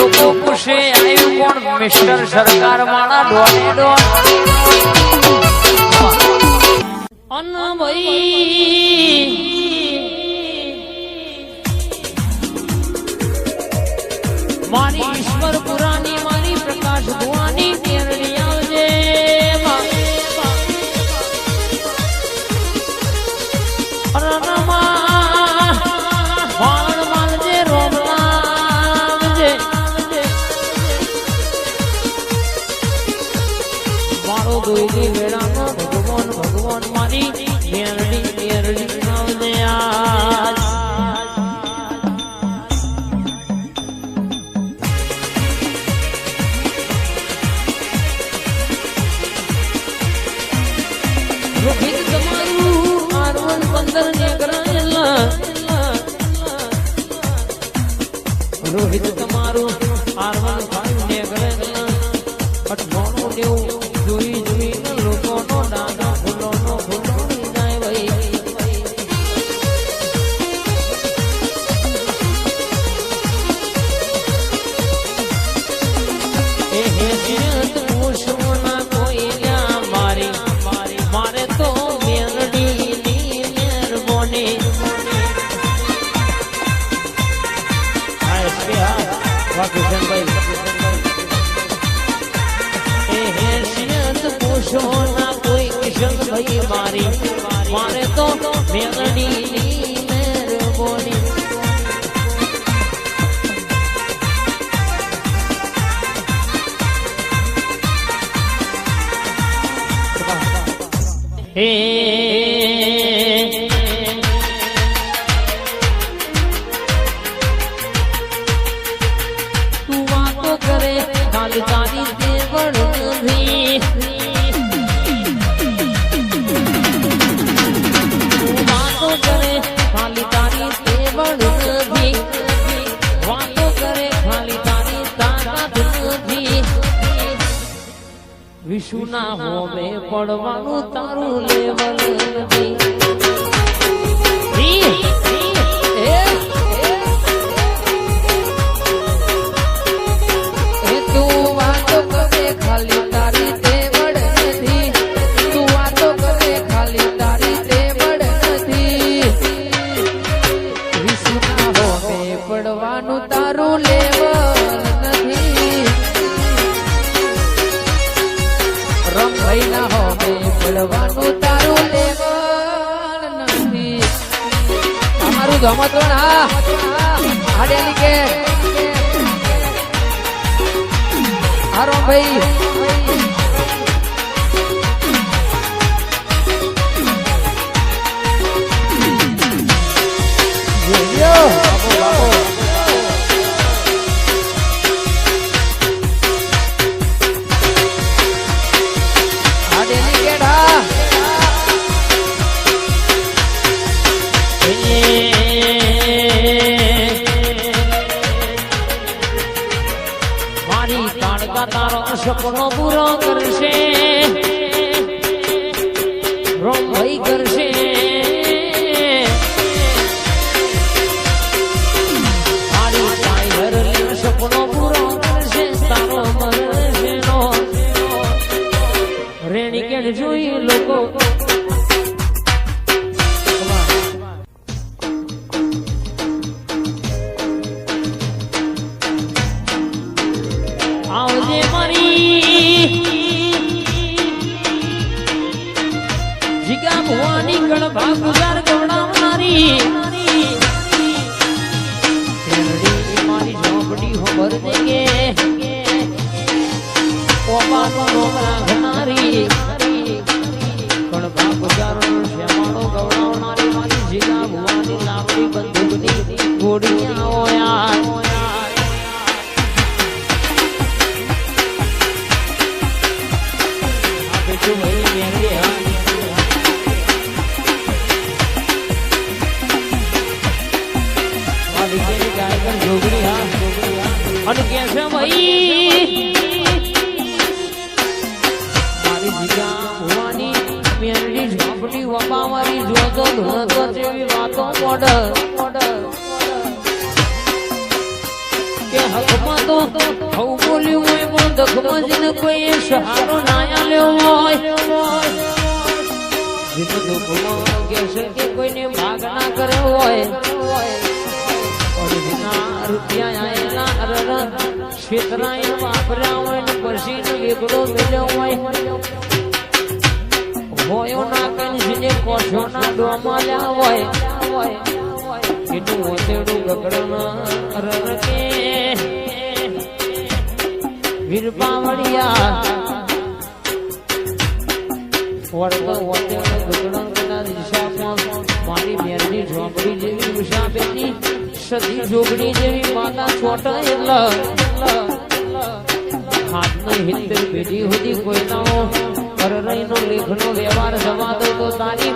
લોકો પૂછે આવ્યું કોણ મિસ્ટર સરકાર માળા ડોને ડોન અન ભાઈ મારી ઈશ્વર પુરાની મારી પ્રકાશ ભુવાની કેરળી આવજે મારો દોઈની વેળામાં ભગવાન ભગવાન મારી મેરડી મેરડી આવજે આજ રોહિત તમારું આરવન 15 ને કરાયેલા રોહિત તમારું આરવન 5 ને કરાયેલા 98 જોઈ જોઈને લોકોનો દાદા ફૂલોનો ફૂલો જાય ભાઈ એ હે જીત પૂછોના કોઈ ના મારી મારે તો મેરડીની મેરબોની હા કિશનભાઈ પૂછોના કોઈ કિશનભાઈ મારી મારે તો મેરડીની મેરબોની હે તું વાતો કરે ખાલી તારી દેવળ નથી વિશુના હોમે પડવાનું તારું લેવલ નથી તું વાતો કરે ખાલી તારી તેવડ નથી તું વાતો કરે ખાલી તારી તેવડ નથી વિશુના હોમે પડવાનું તારું લેવલ નથી રમભાઈ ના હોમે પડવાનું તારું લેવલ નથી અમારું ધમતવણ હા હાડેલી કે હા રમભાઈ તારો સપનો પૂરો કરશે રોમભાઈ કરશે મારી ટાઈગર સપનો પૂરો કરશે તારો મરશે નો રેણી કેડ જોઈ લોકો આવજે મારી જીગા ભવાની ગણભા ગુજાર ગવડાવનારી મારી ઝોપડી હોબર દેગે ઓબાનો રોગ રાખનારી ગણભા ગુજાર શ્યામાળો ગવડાવનારી મારી જીગા ભવાની લાકડી બંદૂકની ગોળીઓ યાર અને કે છે ભાઈ મારી જીગા ભવાની મેરડી ઝોપડી વપાવારી જોતો ધૂણતો જેવી વાતો મોડલ કે હકમાં તો હવ બોલ્યું હોય પણ દખમજીને કોઈ સહારો ના આલ્યો હોય જીત દુઃખમાં કહેશે કે કોઈને ભાગ ના કર્યો હોય રૂપિયા આયેલા અરર ક્ષેત્રાય વાપર્યા હોય ને પછી એકડો મેળ્યો હોય ના કઈ કોઠો ના ડોમાલ્યા હોય એટલું ઓતેડું ગગડના અરર કે વીરપાવડિયા વળતો ઓતેડું ગગડન કના દિશામાં મારી મેરની ઝોપડી જેવી ઉષા બેની સદી જોગણી જેવી માતા છોટા હાથનો હિતર પેઢી સુધી કોઈ ના અરરઈનો લેખનો વ્યવહાર જવા દો તો તારી